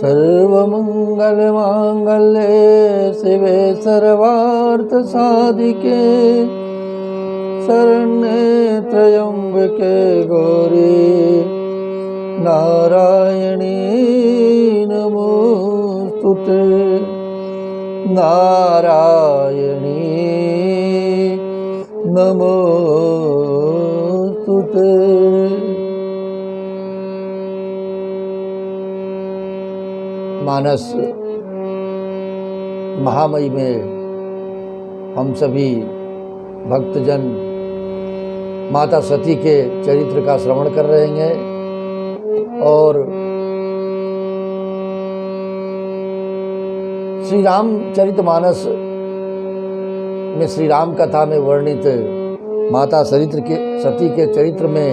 सर्वमंगलमांगल्ये शिवे सर्वार्थसाधिके शरण्ये त्र्यंबके गौरी नारायणी नमोस्तुते। नारायणी नमोस्तुते। मानस महामयी में हम सभी भक्तजन माता सती के चरित्र का श्रवण कर रहे हैं और श्री रामचरितमानस में श्री राम कथा में वर्णित माता सती के चरित्र में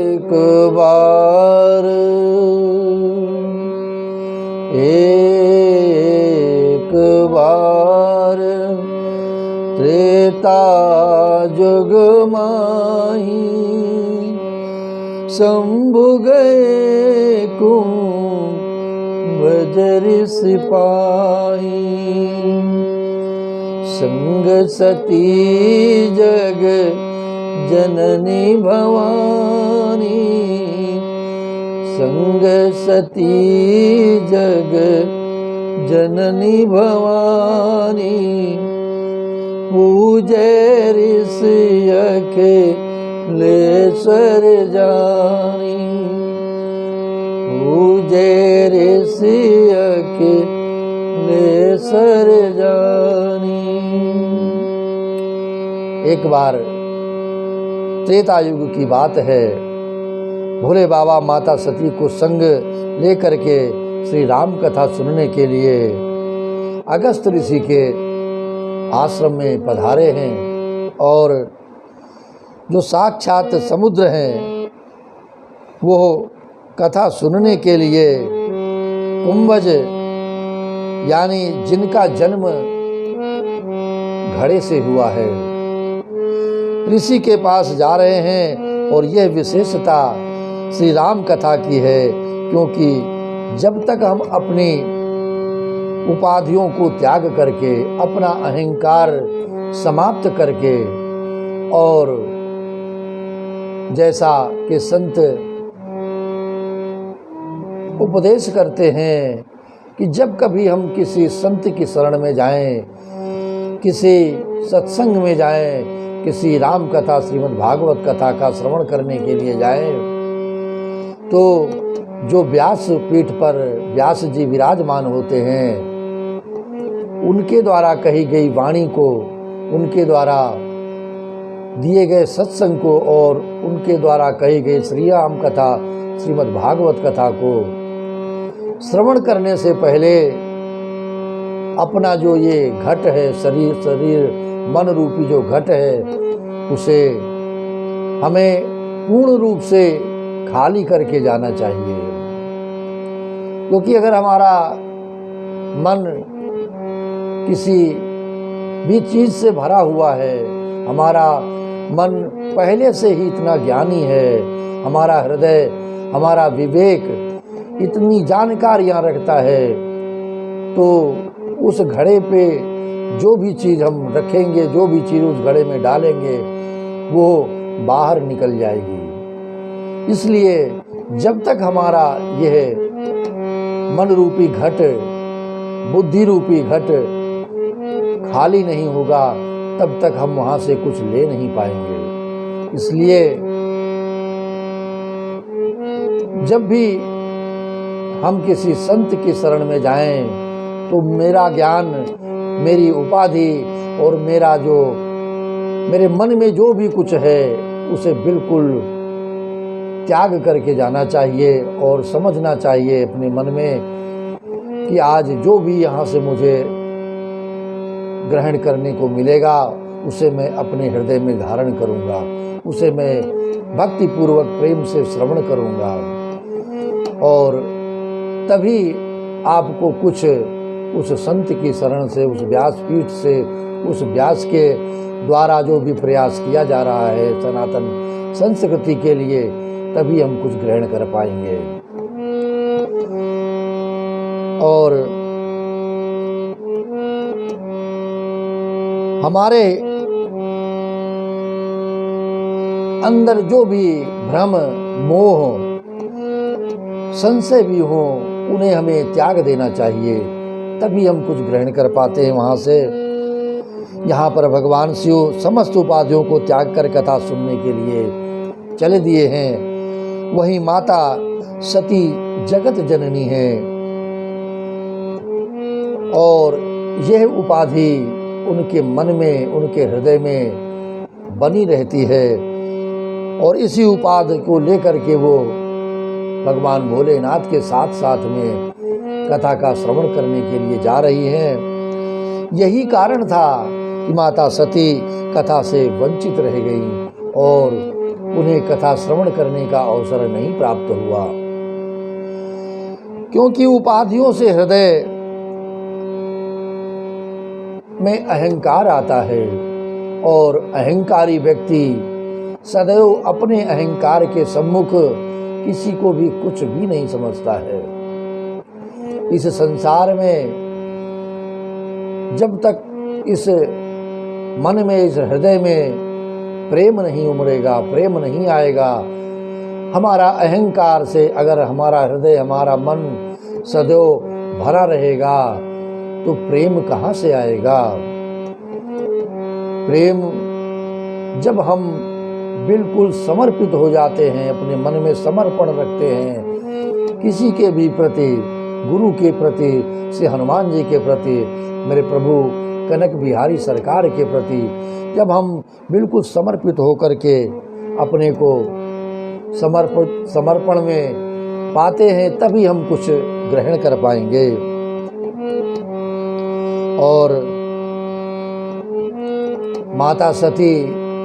एक बार त्रेता जुग माही शंभु गए कुंभजर सिपाही संग सती जग जननी भवानी संग सती जग जननी भवानी पूजे ऋषि अखिलेश्वर जानी पूजे ऋषि अखिलेश्वर जानी। एक बार त्रेता युग की बात है। भोले बाबा माता सती को संग लेकर के श्री राम कथा सुनने के लिए अगस्त ऋषि के आश्रम में पधारे हैं और जो साक्षात समुद्र हैं वो कथा सुनने के लिए कुंभज यानी जिनका जन्म घड़े से हुआ है ऋषि के पास जा रहे हैं। और यह विशेषता श्री राम कथा की है क्योंकि जब तक हम अपनी उपाधियों को त्याग करके अपना अहंकार समाप्त करके और जैसा कि संत उपदेश करते हैं कि जब कभी हम किसी संत की शरण में जाएं, किसी सत्संग में जाएं, किसी राम कथा श्रीमद् भागवत कथा का श्रवण करने के लिए जाएं, तो जो व्यास पीठ पर व्यास जी विराजमान होते हैं उनके द्वारा कही गई वाणी को, उनके द्वारा दिए गए सत्संग को और उनके द्वारा कही गई श्री राम कथा श्रीमद् भागवत कथा को श्रवण करने से पहले अपना जो ये घट है शरीर मन रूपी जो घट है उसे हमें पूर्ण रूप से खाली करके जाना चाहिए। क्योंकि अगर हमारा मन किसी भी चीज़ से भरा हुआ है, हमारा मन पहले से ही इतना ज्ञानी है, हमारा हृदय हमारा विवेक इतनी जानकारियाँ रखता है, तो उस घड़े पे जो भी चीज़ हम रखेंगे, जो भी चीज़ उस घड़े में डालेंगे वो बाहर निकल जाएगी। इसलिए जब तक हमारा यह मन रूपी घट, बुद्धि रूपी घट खाली नहीं होगा तब तक हम वहाँ से कुछ ले नहीं पाएंगे। इसलिए जब भी हम किसी संत की शरण में जाएं तो मेरा ज्ञान, मेरी उपाधि और मेरे मन में जो भी कुछ है उसे बिल्कुल त्याग करके जाना चाहिए और समझना चाहिए अपने मन में कि आज जो भी यहाँ से मुझे ग्रहण करने को मिलेगा उसे मैं अपने हृदय में धारण करूँगा, उसे मैं भक्ति पूर्वक प्रेम से श्रवण करूँगा और तभी आपको कुछ उस संत की शरण से, उस व्यासपीठ से, उस व्यास के द्वारा जो भी प्रयास किया जा रहा है सनातन संस्कृति के लिए, तभी हम कुछ ग्रहण कर पाएंगे। और हमारे अंदर जो भी भ्रम, मोह, संशय भी हो, उन्हें हमें त्याग देना चाहिए, तभी हम कुछ ग्रहण कर पाते हैं वहाँ से। यहाँ पर भगवान शिव समस्त उपाधियों को त्याग कर कथा सुनने के लिए चले दिए हैं। वही माता सती जगत जननी है और यह उपाधि उनके मन में, उनके हृदय में बनी रहती है और इसी उपाधि को लेकर के वो भगवान भोलेनाथ के साथ साथ में कथा का श्रवण करने के लिए जा रही हैं। यही कारण था कि माता सती कथा से वंचित रह गई और उन्हें कथा श्रवण करने का अवसर नहीं प्राप्त हुआ, क्योंकि उपाधियों से हृदय में अहंकार आता है और अहंकारी व्यक्ति सदैव अपने अहंकार के सम्मुख किसी को भी कुछ भी नहीं समझता है। इस संसार में जब तक इस मन में, इस हृदय में प्रेम नहीं उमड़ेगा, प्रेम नहीं आएगा, हमारा अहंकार से अगर हमारा हृदय, हमारा मन सदैव भरा रहेगा तो प्रेम कहाँ से आएगा। प्रेम जब हम बिल्कुल समर्पित हो जाते हैं, अपने मन में समर्पण रखते हैं किसी के भी प्रति, गुरु के प्रति, श्री हनुमान जी के प्रति, मेरे प्रभु कनक बिहारी सरकार के प्रति, जब हम बिल्कुल समर्पित होकर के अपने को समर्पण में पाते हैं, तभी हम कुछ ग्रहण कर पाएंगे। और माता सती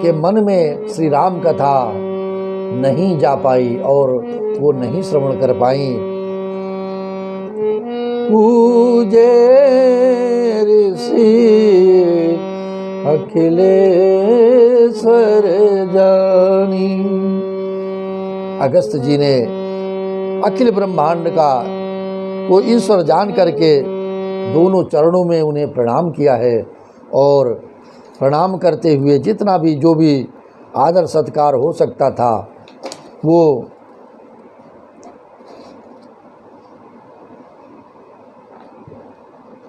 के मन में श्री राम कथा नहीं जा पाई और वो नहीं श्रवण कर पाई। पूजे ऋषि अखिलेश्वर जानी। अगस्त जी ने अखिल ब्रह्मांड का वो ईश्वर जान करके दोनों चरणों में उन्हें प्रणाम किया है और प्रणाम करते हुए जितना भी जो भी आदर सत्कार हो सकता था वो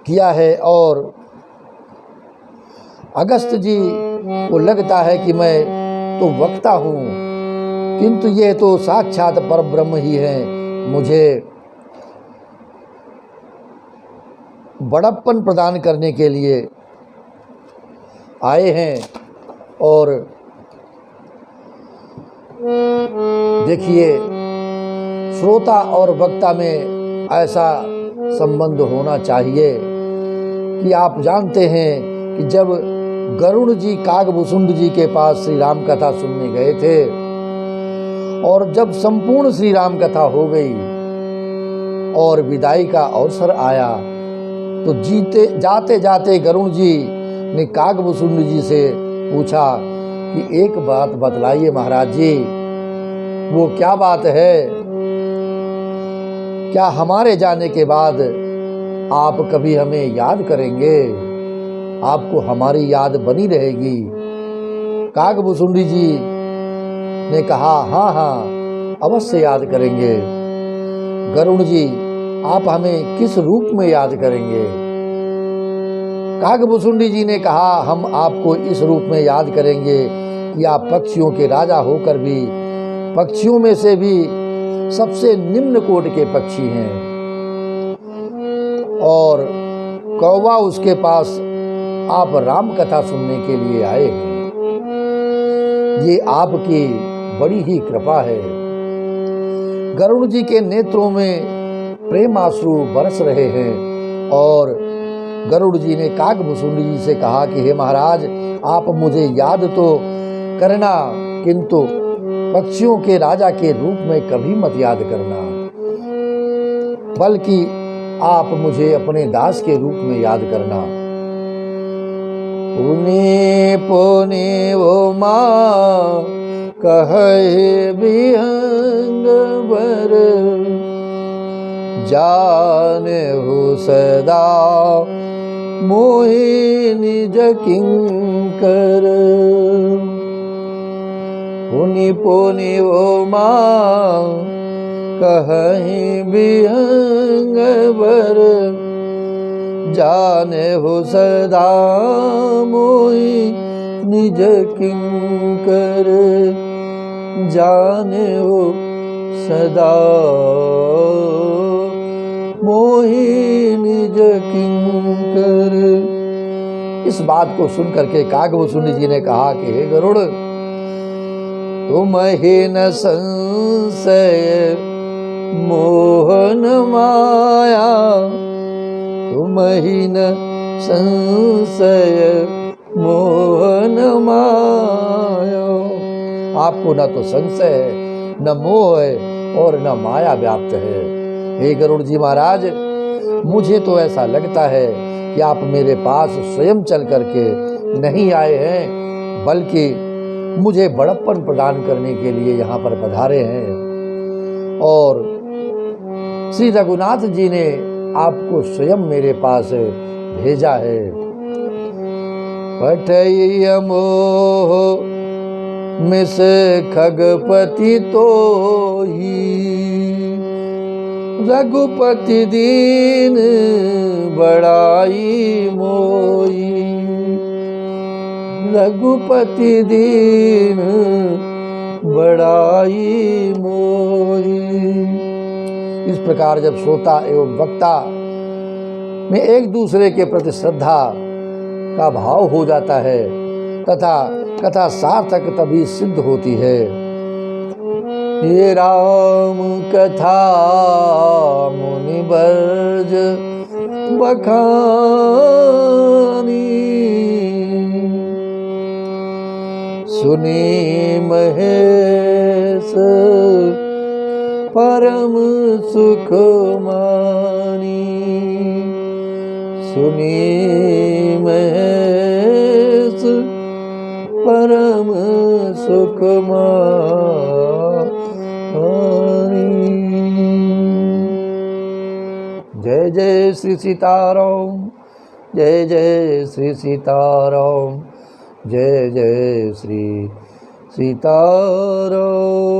किया है। और अगस्त जी को लगता है कि मैं तो वक्ता हूँ, किंतु ये तो साक्षात परब्रह्म ही है, मुझे बड़प्पन प्रदान करने के लिए आए हैं। और देखिए, श्रोता और वक्ता में ऐसा संबंध होना चाहिए कि आप जानते हैं कि जब गरुड़ जी कागभूषुंड जी के पास श्री राम कथा सुनने गए थे और जब संपूर्ण श्री राम कथा हो गई और विदाई का अवसर आया तो जाते जाते गरुड़ जी ने कागभूषुंड जी से पूछा कि एक बात बतलाइए महाराज जी, वो क्या बात है? क्या हमारे जाने के बाद आप कभी हमें याद करेंगे? आपको हमारी याद बनी रहेगी? कागभूषुंड जी ने कहा हाँ हाँ अवश्य याद करेंगे। गरुड़ जी, आप हमें किस रूप में याद करेंगे? कागभूषुंड जी ने कहा हम आपको इस रूप में याद करेंगे कि आप पक्षियों के राजा होकर भी पक्षियों में से भी सबसे निम्न कोट के पक्षी हैं और कौवा उसके पास आप राम कथा सुनने के लिए आए हैं। ये आपकी बड़ी ही कृपा है। गरुड़ जी के नेत्रों में प्रेमाश्रु बरस रहे हैं और गरुड़ जी ने कागभूषुंड जी से कहा कि हे महाराज, आप मुझे याद तो करना, किंतु पक्षियों के राजा के रूप में कभी मत याद करना, बल्कि आप मुझे अपने दास के रूप में याद करना। पुने पुने वो माँ कहे बिहन जाने हो सदा मोहि निज किंकर। पुनि पुनि वो माँ कहीं विहंग बर, जाने हो सदा मोहि निज किंकर। जाने हो सदा मोहि निज किंकर। इस बात को सुन करके कागभूषुंडी जी ने कहा कि हे गरुड़, तुमहि न संशय मोहन माया, तुमहि न संशय मोहन माया। आपको न तो संशय है, न मोह है और न माया व्याप्त है। हे गरुड़ जी महाराज, मुझे तो ऐसा लगता है कि आप मेरे पास स्वयं चल करके नहीं आए हैं, बल्कि मुझे बड़प्पन प्रदान करने के लिए यहाँ पर पधारे हैं। और श्री रघुनाथ जी ने आपको स्वयं मेरे पास भेजा है। पठय मोह मिस खगपति तोहि, रघुपति दीन बड़ाई मोई। रघुपति दीन बड़ाई मोई। इस प्रकार जब श्रोता एवं वक्ता में एक दूसरे के प्रति श्रद्धा का भाव हो जाता है तथा कथा सार्थक तभी सिद्ध होती है। ये राम कथा मुनि बर्ज बखानी, सुनी महेश परम सुख मानी। सुनी महेश परम सुख मानी। जय जय श्री सीताराम, जय जय श्री सीताराम, जय जय श्री सीताराम।